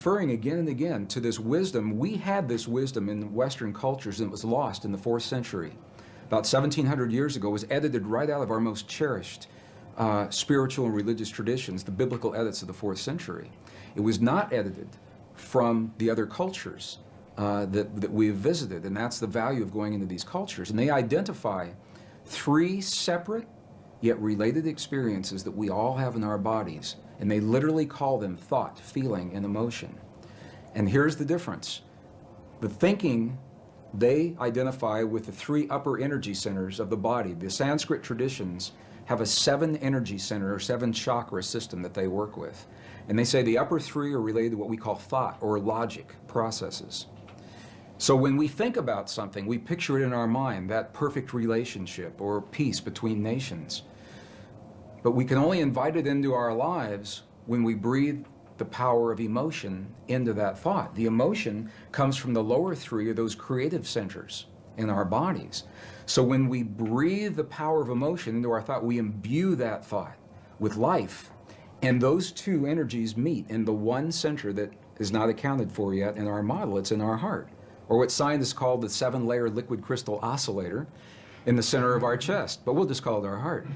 referring again and again to this wisdom. We had this wisdom in Western cultures, and it was lost in the 4th century. About 1700 years ago, it was edited right out of our most cherished spiritual and religious traditions, the biblical edits of the 4th century. It was not edited from the other cultures that we've visited, and that's the value of going into these cultures. And they identify 3 separate yet related experiences that we all have in our bodies, and they literally call them thought, feeling, and emotion. And here's the difference. The thinking they identify with the 3 upper energy centers of the body. The Sanskrit traditions have a 7 energy center or 7 chakra system that they work with. And they say the upper 3 are related to what we call thought or logic processes. So when we think about something, we picture it in our mind, that perfect relationship or peace between nations. But we can only invite it into our lives when we breathe the power of emotion into that thought. The emotion comes from the lower 3 of those creative centers in our bodies. So when we breathe the power of emotion into our thought, we imbue that thought with life. And those 2 energies meet in the one center that is not accounted for yet in our model. It's in our heart, or what scientists call the 7-layer liquid crystal oscillator in the center of our chest. But we'll just call it our heart,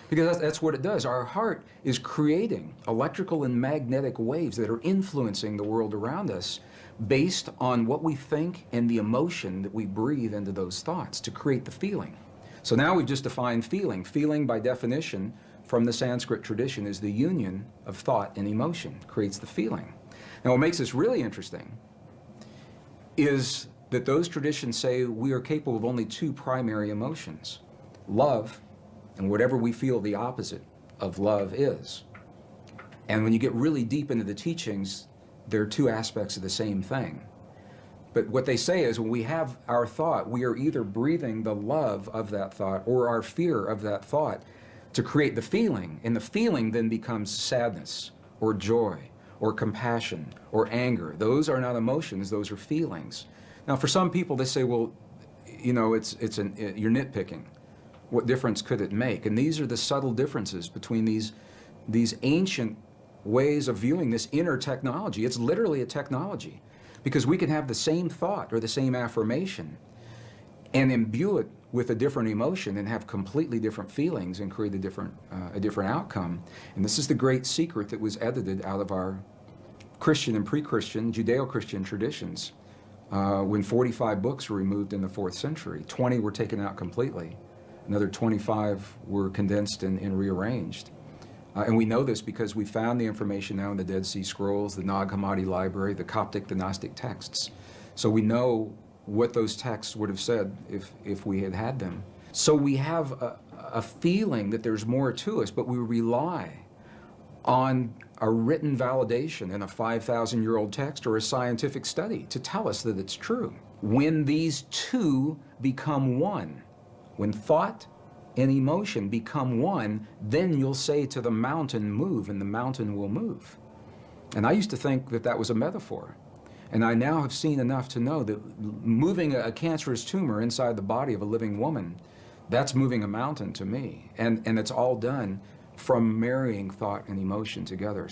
because that's what it does. Our heart is creating electrical and magnetic waves that are influencing the world around us based on what we think and the emotion that we breathe into those thoughts to create the feeling. So now we've just defined feeling. Feeling, by definition, from the Sanskrit tradition, is the union of thought and emotion, creates the feeling. Now what makes this really interesting is that those traditions say we are capable of only 2 primary emotions, love and whatever we feel the opposite of love is. And when you get really deep into the teachings, there are 2 aspects of the same thing. But what they say is when we have our thought, we are either breathing the love of that thought or our fear of that thought to create the feeling, and the feeling then becomes sadness or joy or compassion or anger. Those are not emotions, those are feelings. Now for some people they say, well, you know, you're nitpicking. What difference could it make? And these are the subtle differences between these ancient ways of viewing this inner technology. It's literally a technology, because we can have the same thought or the same affirmation and imbue it with a different emotion and have completely different feelings and create a different outcome. And this is the great secret that was edited out of our Christian and pre-Christian, Judeo-Christian traditions. When 45 books were removed in the 4th century, 20 were taken out completely. Another 25 were condensed and rearranged. And we know this because we found the information now in the Dead Sea Scrolls, the Nag Hammadi Library, the Coptic, the Gnostic texts. So we know what those texts would have said if we had had them. So we have a feeling that there's more to us, but we rely on a written validation in a 5,000-year-old text or a scientific study to tell us that it's true. When these 2 become one, when thought and emotion become one, then you'll say to the mountain, move, and the mountain will move. And I used to think that that was a metaphor. And I now have seen enough to know that moving a cancerous tumor inside the body of a living woman, that's moving a mountain to me. And it's all done from marrying thought and emotion together.